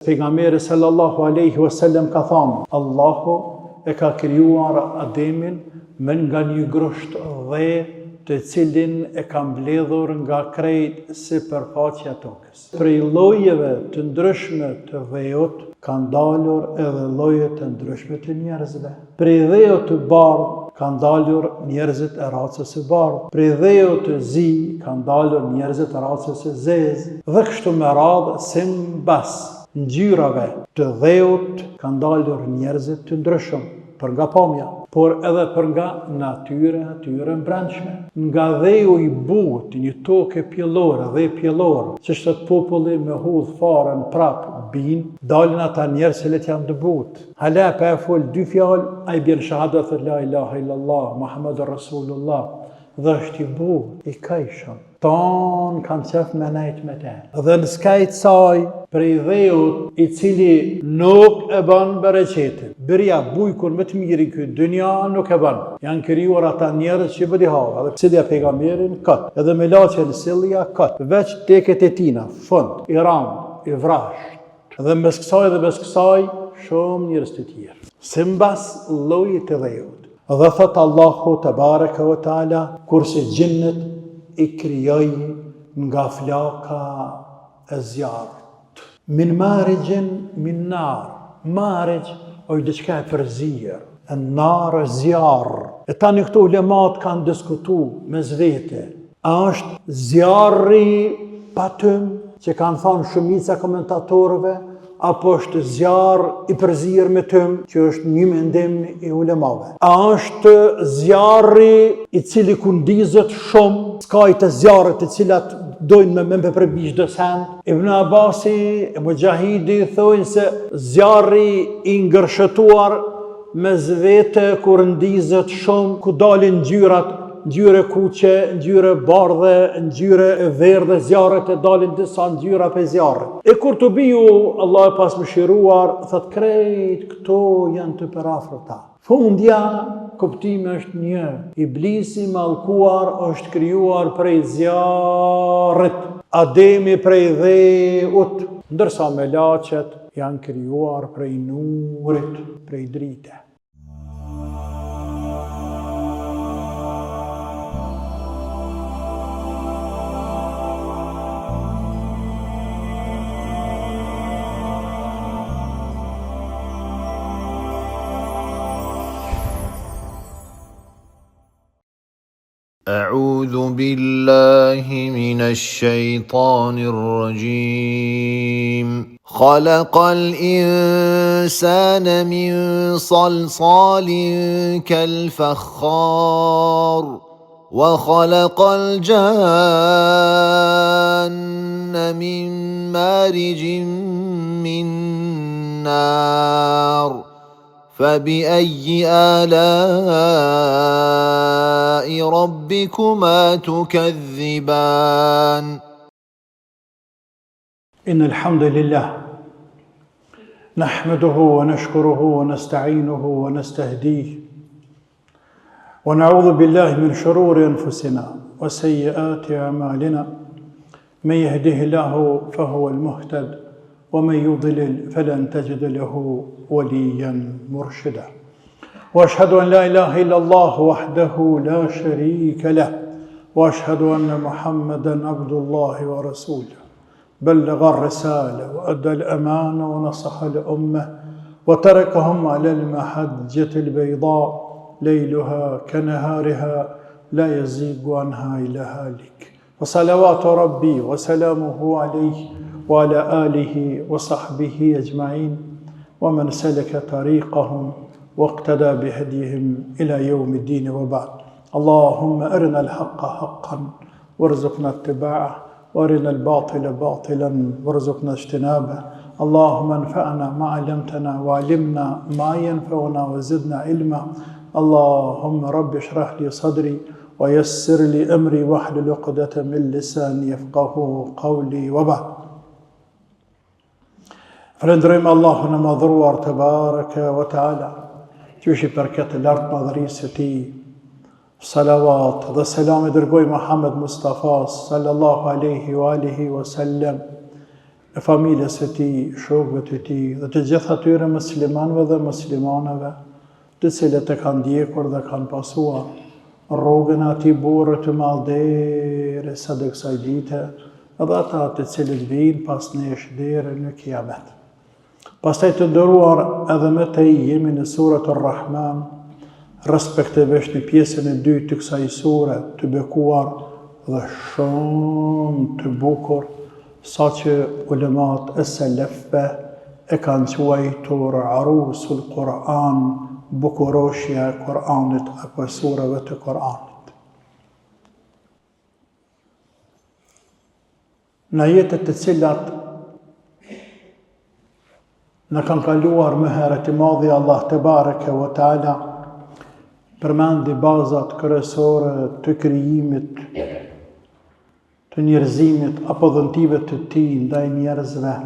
Pejgamberi sallallahu alaihi wasallam ka thënë, Allahu e ka krijuar Ademin me nga një grusht dhe të cilin e ka mbledhur nga krejt sipërfaqja e tokës. Prej llojeve të ndryshme të dheut kanë dalur edhe lloje të ndryshme të njerëzve. Prej dheut të bardhë kanë dalur njerëzit e racës së bardhë. Prej dheut të zi kanë dalur njerëzit e racës së zezë. Dhe kështu me radhë simbas ngjyrave të dheut kanë dalur njerëzit të ndryshëm për nga pamja, por edhe për nga natyra e tyre brendshme. Nga dheu i butë, një tokë pjellore dhe pjellore, që shtë populli me hudh faren prap bin, dalin ata njerëz që janë të butë. Hala pa e fol dy fjalë, ai bjen shahadat la ilaha illallah, Muhammadur Rasulullah, dhe është i butë, i kajshëm. Tonë kanë qef me nejt me te. Dhe në skajt saj, prej dheut i cili nuk e ban bereqetin. Birja bujkur më të miri këtë dynja nuk e ban. Janë krijuar ata njerëz që bëdi hava. Dhe cilja pejgamberin këtë. Edhe me laçe në sillja këtë. Veç teket e tina, fund, i ram, i vrasht. Dhe mes kësaj shumë njerëz të tjerë. Simbas llojit të dheut. Dhe thot Allahu te baraka ve taala, kurse gjinnet i krijoi nga flaka e zjarrit. Min marijin min nar. Marij është diçka e përzier. E nar është zjarr. E tani këto ulemat kanë diskutu me zvete. A është zjarri patym që kanë thënë shumica komentatorëve, apo është zjarr i përzier me tym, që është një mendim i ulemave. A është zjarri i cili kundizet shumë, skajt e zjarrit të cilat dojnë me përbish dësend. Ibn Abasi e Mujahidi thojnë se zjarri i ngërshëtuar me zvete kur ndizet shumë, ku dalin ngjyrat, ngjyre kuqe, ngjyre bardhe, ngjyre e verdhe, zjarret e dalin disa ngjyra për zjarrit. E kur të biju, Allah e pas mëshiruar, thët krejt këto janë të përafërta. Fundja, kuptimi është një. Iblisi mallkuar është krijuar prej zjarrit, Ademi prej dheut, ndërsa melaçet janë krijuar prej nurit, prej drite. أعوذ بالله من الشيطان الرجيم خلق الإنسان من صلصال كالفخار وخلق الجان من مارج من نار فبأي آلاء ربكما تكذبان إن الحمد لله نحمده ونشكره ونستعينه ونستهديه ونعوذ بالله من شرور أنفسنا وسيئات أعمالنا من يهده الله فهو المهتد ومن يضلل فلن تجد له وليا مرشدا واشهد ان لا اله الا الله وحده لا شريك له واشهد ان محمدا عبد الله ورسوله بلغ الرساله وادى الامانه ونصح الامه وتركهم على المحجه البيضاء ليلها كنهارها لا يزيغ عنها الا هالك وصلوات ربي وسلامه عليه وعلى آله وصحبه أجمعين ومن سلك طريقهم واقتدى بهديهم إلى يوم الدين وبعد. اللهم أرنا الحق حقا وارزقنا اتباعه وارنا الباطل باطلا وارزقنا اجتنابه. اللهم انفعنا ما علمتنا وعلمنا ما ينفعنا وزدنا علما. اللهم رب اشرح لي صدري ويسر لي أمري واحلل عقدة من لساني يفقهوا قولي وبعد. Falënderojmë Allahun e madhruar te baraka wa taala, që për këtë lartë madhërisë e tij. Salavat dhe selam e dërgoj Muhammed Mustafa sallallahu alaihi wa alihi wa sallam, e familjes së tij, shokëve të tij dhe të gjithë atyre muslimanëve dhe muslimaneve të cilët e kanë ndjekur dhe kanë pasuar rrugën e atij burri të madh derisa të kësaj dite, edhe ata të cilët vijnë pas nesh deri në kiamet. Pastaj të nderuar, edhe me të jemi në surat Ar-Rahman, respektivisht në pjesën e dytë të kësaj sure, të bekuar dhe shumë të bukur, saqë ulemat e selefve e kanë quajtur arusul Kur'an, bukuroshja e Kur'anit apo surave të Kur'anit. Në jetët të cilat në kanë kaluar më herët i madhi Allah te bareke ve taala përmendi bazat kryesore të krijimit, të njerëzimit apo dhëntive të tij ndaj njerëzve,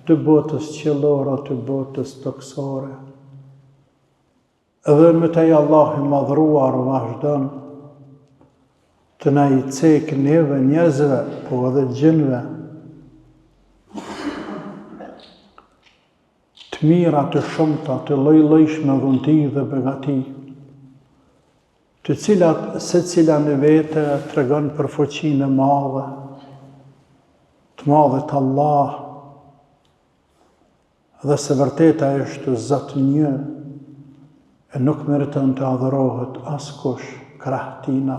të botës qiellore, të botës toksore. Edhe më tej Allah i madhruar vazhdon të na i cek neve njerëzve, po edhe gjinve, të mira të shumta, të lloj-llojshme dhunti dhe begati, të cilat secila në vete tregon për fuqinë e madhe, të madhet Allah, dhe se vërteta është Zot një, e nuk meriton të adhurohet askush krah tina,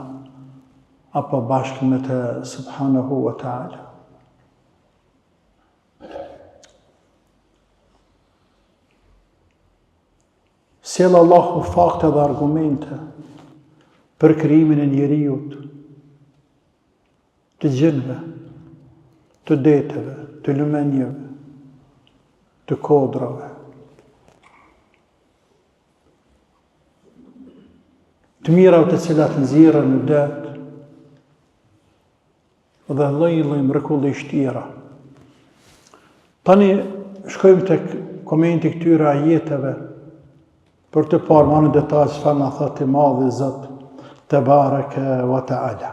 apo bashkë me të subhanahu wa ta'ala. Sjell Allahu fakte dhe argumente për krijimin e njeriut, të gjinve, të deteve, të lumenjeve, të kodrave, të mirave të cilat nxirren në det, dhe lloj-lloj mrekullish tjera. Tani shkojmë tek komenti këtyre ajeteve për të parë më në detaj çfarë na thotë i madhi Zot te bareke ve taala.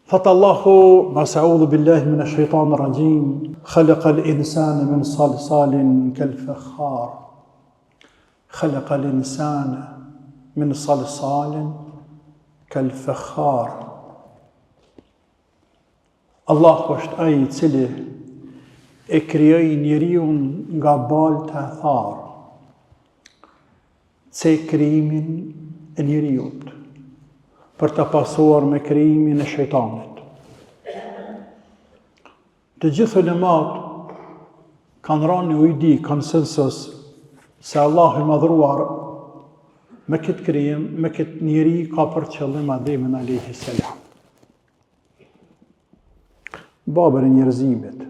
Thot Allahu, a'udhu billahi minash shaitanir rajim, khalaqal insana min salsalin kal fakhar. Khalaqal insana min salsalin kal fakhar. Allahu është ai i cili e krijoi njeriu nga balë të tharë, se krijimin e njeriut, për të pasuar me krijimin e shejtanit. Të gjithë ulemat kanë rënë në ujdi, konsensus, se Allah i madhruar me këtë krijim, me këtë njeri ka për qëllim Ademin alayhi salam, babën e njerëzimit,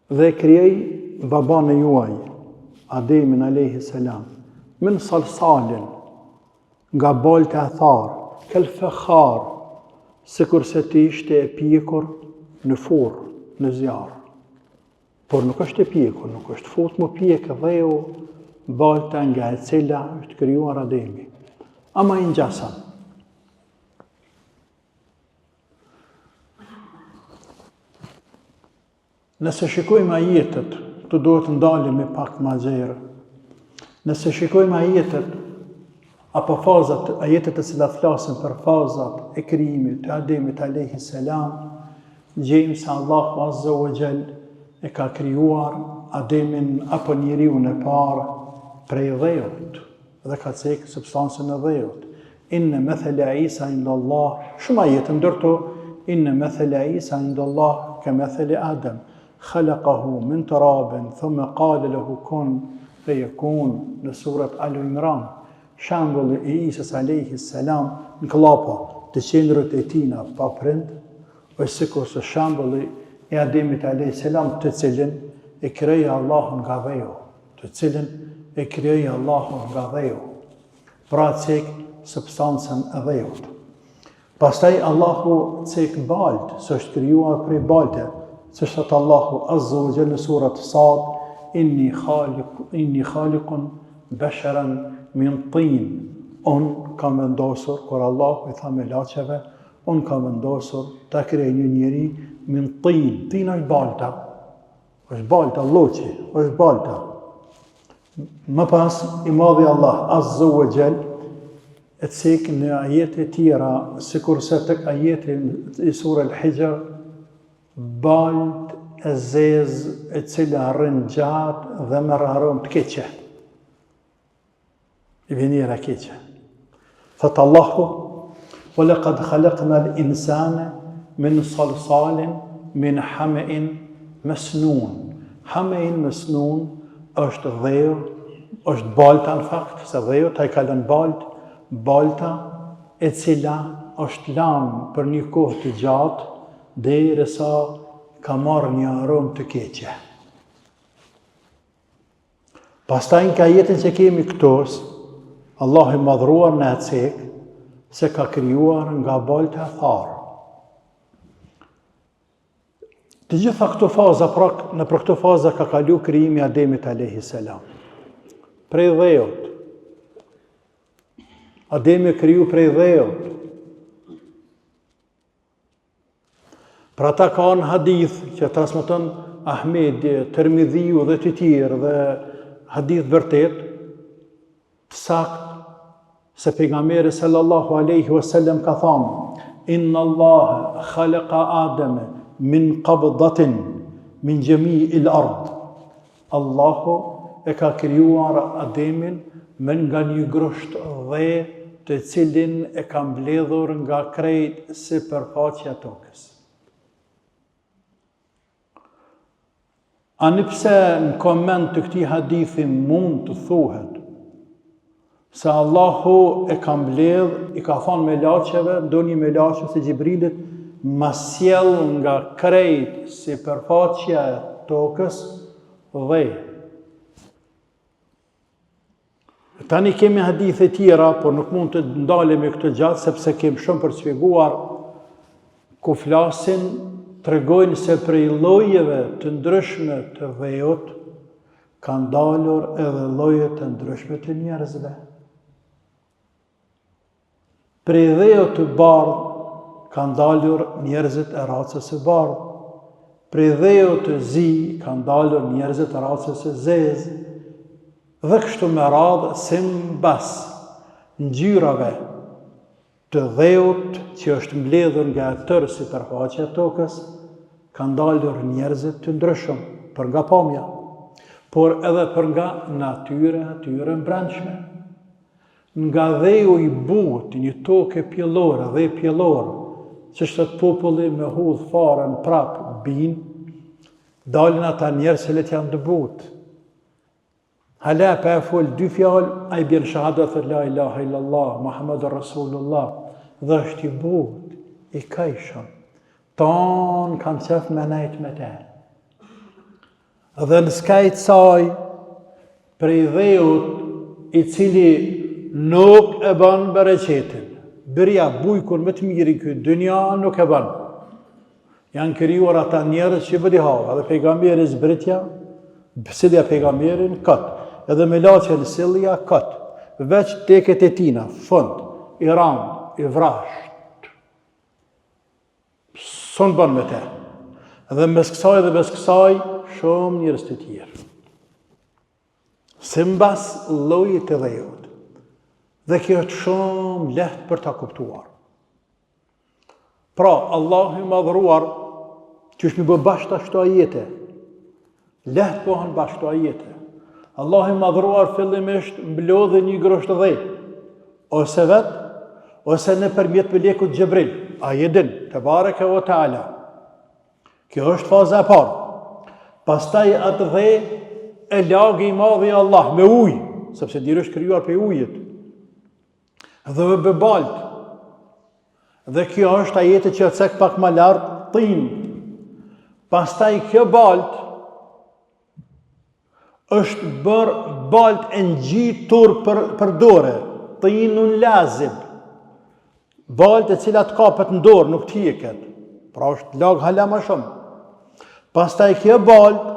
dhe krijoi baban e juaj, Ademin alayhi salam, min salsalin, nga balë të tharë, kel fekhar, sikur se të ishte e pjekur në furrë, në zjarë. Por nuk është e pjekur, nuk është fut më pjekë dheu balta nga e cila është krijuar Ademi, ama i ngjasan. Nëse shikojmë ajetet, të duhet ndalemi pak më gjerë. Nëse shikojmë ajetet, apo fazat, ajetet e cilat flasin për fazat e krijimit të Ademit alayhi salam, gjejmë se Allahu azza wa jall e ka krijuar Ademin apo njeriun e parë prej dheut, dhe ka cekë substancën e dheut. Inna mathala Isa inda Allah, shumë ajete ndërto, inna mathala Isa inda Allah ka mathali Adam, khalaqahu min turabin thumma qala lahu kun fayakun, në surat Al-Imran. Shembulli i Isës alayhi salam në klapa të qendrët e tina pa prind, është sikur se shembulli i Ademit alayhi salam, të cilin e krijoi Allahu nga dheu, të cilin e krijoi Allahu nga dheu, pra cek substancën e dheut. Pastaj Allahu cek balt, së është krijuar prej balte, se thot Allahu azza wa jalla në surat Sad, inni khaliqun basharan min tin. On kam vendosur, kur Allahu i tha me laçeve, unë kam vendosur ta krijoj një njeri min tin. Tin është balta. Është balta, lloçi, është balta. Më pas, i madhi Allah Azza wa Jall e cek në ajete tjera, sikurse tek ajeti i sura Al-Hijr, balt e zezë e cila rrin gjatë dhe me aromë të keqe. I vjenjera keqe. Thëtë Allahu, وَلَقَدْ خَلَقْنَا الْإِنسَانَ مِنْ صَلْصَالٍ مِنْ حَمَإٍ مسنون. Hamein mesnun është dheu, është balta në fakt, se dheu ta i kalën balta e cila është lanë për një kohë të gjatë, derisa ka marrë një aromë të keqe. Pastaj në jetën që kemi këtos, Allah i madhruar në cek se ka krijuar nga balta e tharë. Të gjitha këto faza, në për këto faza ka kalu krijimi Ademit a.s. Prej dheut. Ademi kriju prej dheut. Pra ta ka në hadith që transmeton Ahmedi, Tirmidhiu dhe të tjerë dhe hadith vërtet, sakt se pejgamberi sallallahu alaihi wasallam ka thënë: Inna Allah khalaqa Adama min qabdatin min jami'il ard. Allahu e ka krijuar Ademin me nga një grosht dhe të cilin e ka mbledhur nga krejt sipërfaqja e tokës. Ani pse në koment të këtij hadithi mund të thuhet se Allahu e ka mbledh, i ka thonë melaqeve, ndonjë melaqe se Gjibrilit ma sjell nga krejt sipërfaqja e tokës dhe. Tani kemi hadithe tjera, por nuk mund të ndalemi këtë gjatë, sepse kemi shumë për të shpjeguar, ku flasin, tregojnë se prej llojeve të ndryshme të dheut, kanë dalur edhe lloje të ndryshme të njerëzve. Prej dheut të bardhë, kanë dalur njerëzit e racës së bardhë. Prej dheut të zi, kanë dalur njerëzit e racës së zezë. Dhe kështu me radhë simbas ngjyrave të dheut që është mbledhur nga tërë sipërfaqja e tokës, kanë dalur njerëzit të ndryshëm për nga pamja, por edhe për nga natyra e brendshme. Nga dheu i butë, një tokë pjellore dhe pjellore, që shtë populli me hudhë farën prapë bin, dalin ata njerë se let janë të butë. Hala pa e folë dy fjallë, a i bjenë shahadat dhe la ilaha illallah, Muhammadur Rasulullah, dhe është i butë, i kajshëm. Tanë kanë qef me nejtë me te. Dhe në skajtë saj, prej dheut i cili nuk e banë bereqetin. Bërja bujkur më të mirë i këtë dynja nuk e banë. Janë krijuar ata njerëz që bëdi hava, edhe pejgamberi zbritja, silja pejgamberin këtë, edhe me laqen silja këtë, veç teket e tina, fund, i rand, i vrasht. Sonë banë me te. Edhe mes kësaj dhe mes kësaj, shumë njerëz të tjerë. Simbas llojit të dheut. Dhe kjo është shumë lehtë për ta kuptuar. Pra, Allah i madhruar, që është mi bë bashkë ashtu ajete, lehtë pohën bashkë ajete. Allah i madhruar fillimisht mblodhi një grosht dhe, ose vetë, ose në përmjet melekut Gjibril, a jedin, të bareke o ta'ala. Kjo është faza e parë. Pastaj atë dhe e lagi i madhi Allah me ujë, sepse dirë është krijuar për ujit, dhe me baltë. Dhe kjo është ajeti që cek pak më lartë, tin. Pastaj kjo baltë është bërë baltë e ngjitur për dore, tinun lazib. Baltë e cilat kapet në dorë, nuk t'hiket. Pra është lag hala më shumë. Pastaj kjo baltë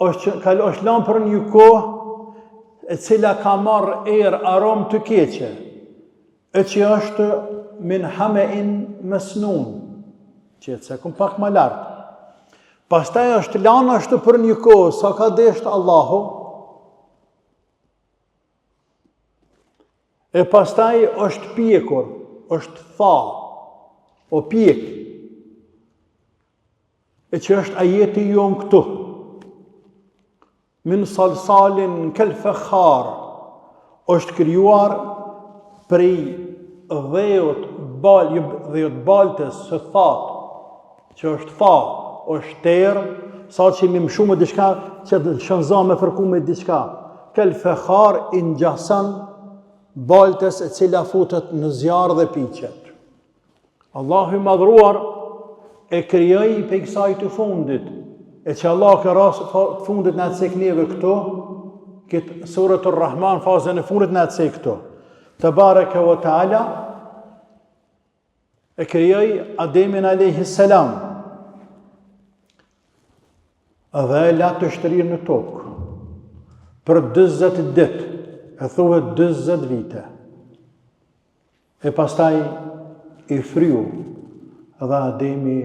është lanë për një kohë e cila ka marrë aromë të keqe, e që është min hamein mesnun, që se kum pak më lartë. Pastaj është lanë ashtu për një kohë, sa ka deshtë Allahu, e pastaj është pjekur, është tha, o pjek, e që është ajeti jonë këtu. Min salsalin kel fekhar, është krijuar prej dhejot baltës së thatë, që është tha, është terë, sa që mi më shumë diçka, që të shënza me fërku me diçka. Kel fekhar i ngjason baltës e cila futet në zjarë dhe piqet. Allahu i madhruar e krijoi për kësaj të fundit, e që Allah ka rast të fundit në atë sekneve këto, këtë Suratul Rahman, fazën e fundit në atë sek këto. Tebareke ve Teala e krijoi Ademin alayhis salam, dhe e la të shtrirë në tokë për 40 ditë, e thuhet 40 vite. E pastaj i fryu dhe Ademi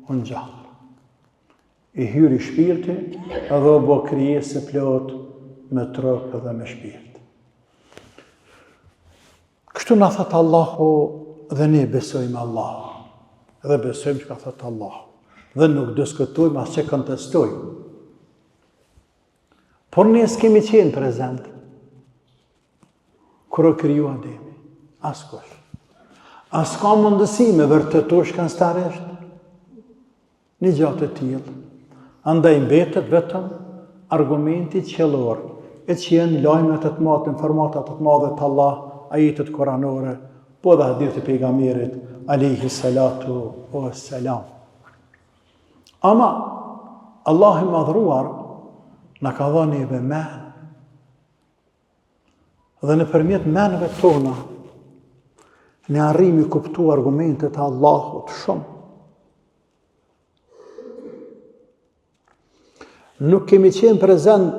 u ngjall. I hyri shpirti edhe u bë krijesë plot me trup dhe me shpirt. Kështu na thot Allahu dhe ne besojmë Allah. Dhe besojmë që ka thot Allahu. Dhe nuk diskutojmë as që kontestojmë. Por ne s'kemi qenë prezent kur o kriju Ademi. Askush. As ka mundësi me vërtetosh kënstaresht një gjatë të tillë. Andaj mbetet vetëm argumenti qellor, e që janë lajmet e të madhe, informatat e të madhe të Allah, ajetet kuranore, po dhe hadithe të pejgamberit alayhi salatu wassalam. Ama Allah i madhruar na ka dhënë neve men, dhe nëpërmjet menëve tona ne arrimi kuptu argumentet e Allahut shumë. Nuk kemi qenë prezent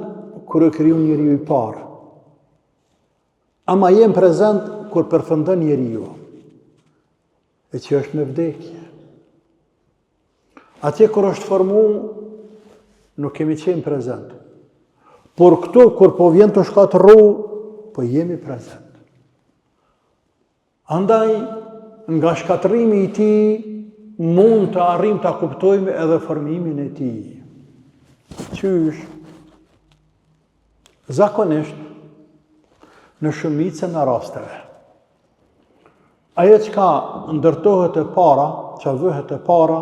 kur e kriju njeriu i parë, ama jem prezent kur përfundon njeriu, e që është me vdekje. Atje kur është formu, nuk kemi qenë prezent. Por këtu, kur po vjen të shkatërru, po jemi prezent. Andaj, nga shkatërrimi i tij, mund të arrim të kuptojmë edhe formimin e tij. Qysh? Zakonisht, në shumicën e rasteve, ajo çka ndërtohet e para, që vëhet e para,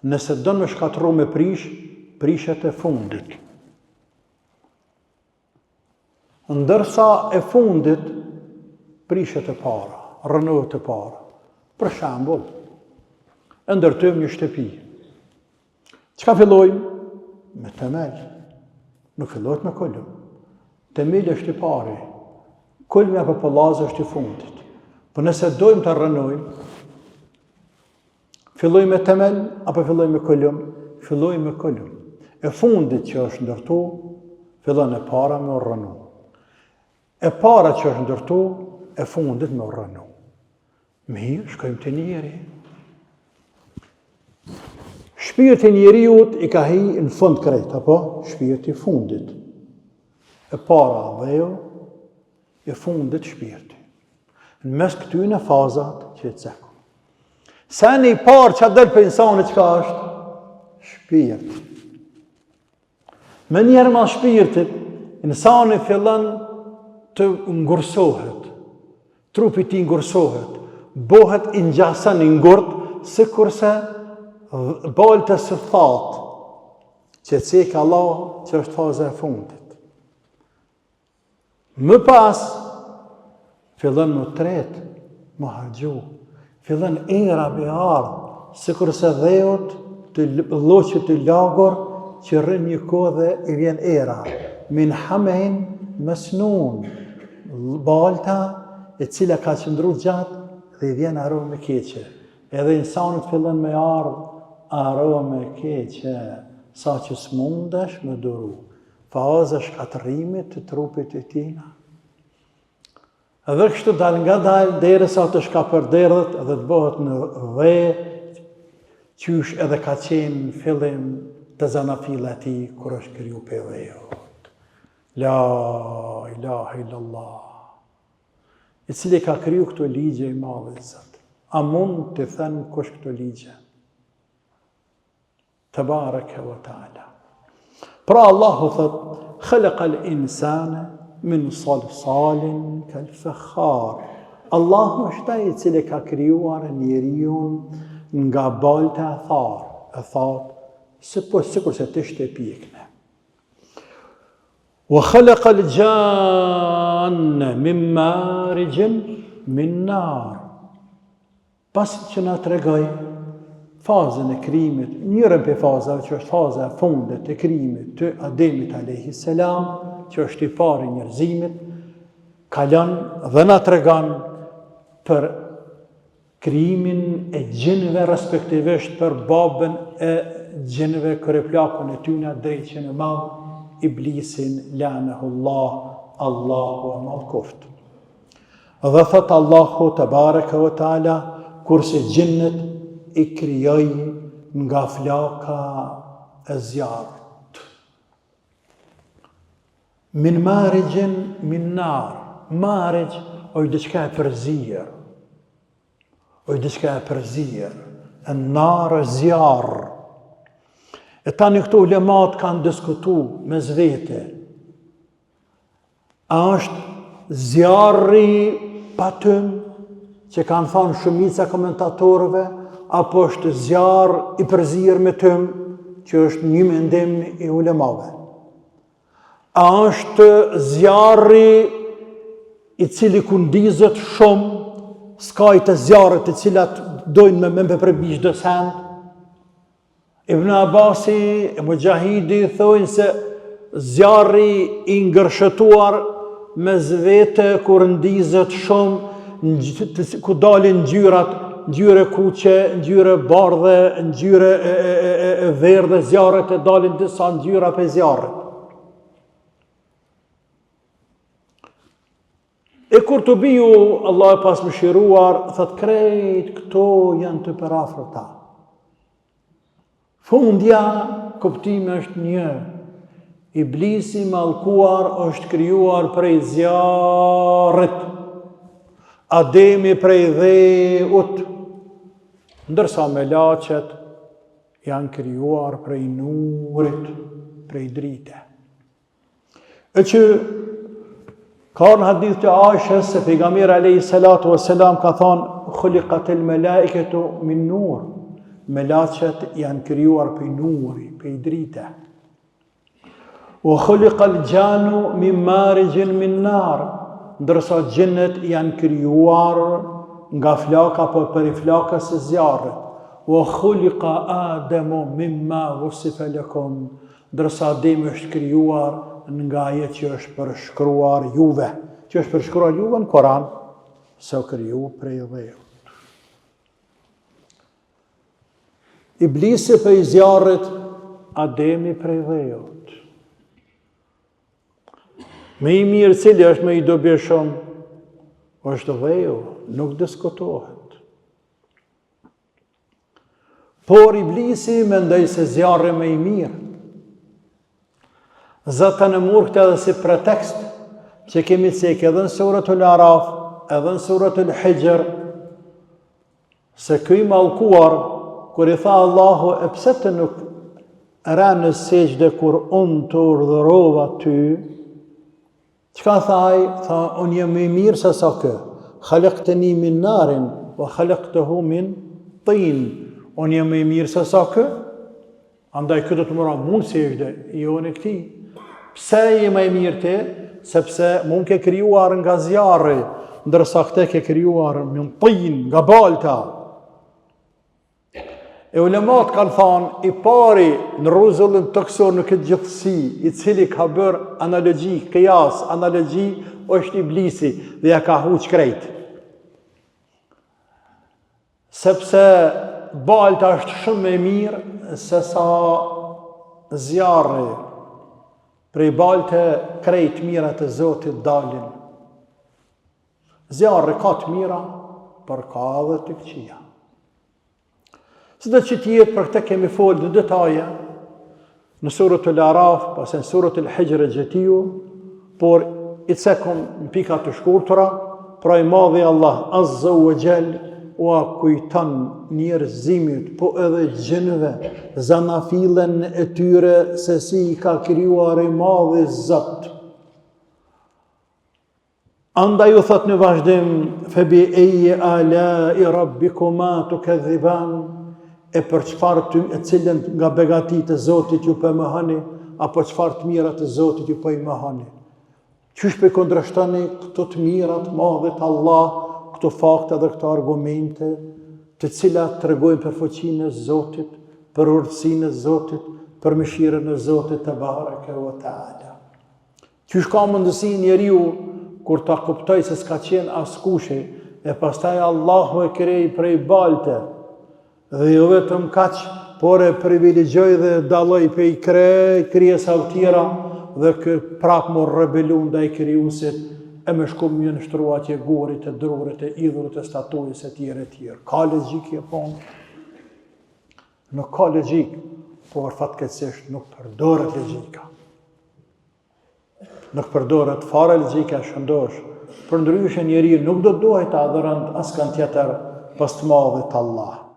nëse do me shkatërru me prishet e fundit. Ndërsa e fundit, prishet e para, rënohet e para. Për shembull, e ndërtojmë një shtëpi. Çka fillojmë? Me temel. Nuk fillohet me kolum. Temeli është i pari. Kulmi apo pëllazë është i fundit. Po nëse dojmë të rënojmë, fillojmë me temel apo fillojmë me kolum? Fillojmë me kolum. E fundit që është ndërtu, fillon e para me rënu. E para që është ndërtu, e fundit me rënu. Mirë, shkojmë të njeri. Shpirti njeriut i ka hi në fund krejt, apo? Shpirti fundit. E para dhejo, e fundit shpirti. Në mes këtyne fazat që e ceku. Sen i parë që dërë për insanit që ka është? Shpirti. Me njerë ma shpirtit, insani fillon të ngursohet. Trupi ti ngursohet. Bohet i ngjason i ngurt, si kurse baltës së thatë, që cek Allah që është faza e fundit. Më pas, fillon më tret, më hargju, fillon era me ardhë, si kurse dhejot të loqët të lagor, që rrën një kohë dhe i vjen era. Min hamein mesnun, balta e cila ka qëndru gjatë dhe i vjen arome keqe. Edhe insanit fillon me ardhë arome keqe, sa që s'mundesh me duru. Faza shkatërimit të trupit e tina. Edhe kështu dal nga dal derisa të shka për derdhët edhe të bëhet në dhe qysh edhe ka qenë në fillim të zanafila ti kur është kriju për dhejot. La ilaha illallah. I cili ka kriju këto ligje i madhe Zot. A mund të thënë kush këto ligje? Tabaraka wa ta'ala. Pra Allahu thot, khalaqa al-insana min salsalin kal-fakhar. Allahu është ai i cili ka krijuar njeriu nga balta e tharë. E tharë, sikur se të ishte pjekne. Wa khalaqa al-janna min marijin min nar. Pasi që na tregoj fazën e krijimit, njërën për fazave që është faza e fundet e krijimit të Ademit a.s., që është i pari njerëzimit, kalon dhe na tregon për krijimin e gjinëve, respektivisht për babën e gjinëve, kryepllakun e tyne, drejtën e madh, iblisin, lanehullah, Allahu e malkoft. Dhe thot Allahu tabaraka wa taala, kurse gjinët i krijoi nga flaka e zjarrit. Min marijin min nar. Marij është diçka e përzir. Është diçka e përzir. E nar e zjarr. E tani këto ulemat kanë diskutu me zvete. A është zjarri patym, që kanë thonë shumica komentatorëve, apo është zjarr i përzir me tym, që është një mendim i ulemave. A është zjarri i cili kundizet shumë, skajt e zjarrit të cilat dojnë me përbish dë send. Ibn Abasi e Mujahidi thojnë se zjarri i ngërshëtuar me zvete kur ndizet shumë, ku dalin ngjyrat, ngjyre kuqe, ngjyre bardhe, ngjyre e verdhe zjarret, e dalin disa ngjyra për zjarrit. E kur të biju, Allah e pas mëshiruar, thët krejt këto janë të përafërta. Fundja, kuptimi është një. Iblisi mallkuar është krijuar prej zjarrit. Ademi prej dheut, ndërsa melaqet janë krijuar prej nurit, prej drite. E që ka në hadith të Aishës se pejgamberi alayhi salatu wassalam ka thonë khuliqatil malaikatu min nur. Melaqet janë krijuar prej nuri, prej drite. Wa khuliqal jannu min marijin min nar. Ndërsa gjinët janë krijuar nga flaka apo prej flakës së zjarrit. Wa khuliqa Adamu mimma wusifa lakum. Ndërsa Ademi është krijuar nga ajo që është përshkruar juve. Që është përshkruar juve në Koran, se u kriju prej dheut. Iblisi prej zjarrit, Ademi prej dheut. Me i mirë cili është me i dobishëm, është dheu, nuk diskutohet. Por Iblisi mendoj se zjarri me i mirë. Zotën e murë këtë edhe si pretekst, që kemi cek edhe në suratul Araf, edhe në suratul Hijr, se këj mallkuar, kur i tha Allahu, e pse të nuk ranë në sejdë kur unë të urdhërova ty, çka thaj? Tha, unë jam më i mirë se sa kë. Khalaqtani min narin, wa khalaqtahu min tin. Unë jam më i mirë se sa kë. Andaj këtë të mëra mund sejdë, jo në këti. Pse je më i mirë ti? Sepse mund ke krijuar nga zjarri, ndërsa këte ke krijuar min tin, nga balta. E ulemat kanë thonë, i pari në rruzullin të kësor në këtë gjithësi, i cili ka bërë analogji, kjas, analogji, është Iblisi dhe ja ka huq krejt. Sepse balta është shumë me mirë se sa zjarri. Prej balte krejt mirat e Zotit dalin. Zjarri ka të mira, për ka edhe të këqija. Së që tjetë për këte kemi folë në detaje, në surët e Araf, pas në surët e Hijr e Gjetiju, por i cekom në pika të shkurtura, pra i madhi Allah Azza wa Jall ua kujton njerëzimit, po edhe gjinëve, zanafilen e tyre se si i ka krijuar i madhi Zot. Andaj u thot në vazhdim, febi eje ala i rabbikuma tukadhiban, e për çfarë të cilën nga begatit e Zotit ju për mëhani, apo çfarë të mirat e Zotit ju për mëhani. Qysh për kundrështani këto të mirat madhet Allah, këto fakte dhe këto argumente, të cilat të regojnë për fuqinë e Zotit, për urtësinë e Zotit, për mëshirën e Zotit të bareke wa taala. Qysh ka mundësi njeriu kur ta kuptoj se s'ka qenë askushi, e pastaj Allahu e krej prej balte, dhe jo vetëm kaq, por e privilegjoj dhe dalloj prej krijesa të tjera, dhe prap më rebelu ndaj krijuesit, e me shku më nështrua atje gorit, e drurit, e idhurit, e statujës, e tjere. Ka logjik e punë? Nuk ka logjik, por fatkeqësisht nuk përdoret logjika. Nuk përdoret fare logjika shëndosh. Për ndryshe njeriu nuk do dohet të adhurojë askan tjetër pas të madhit Allah.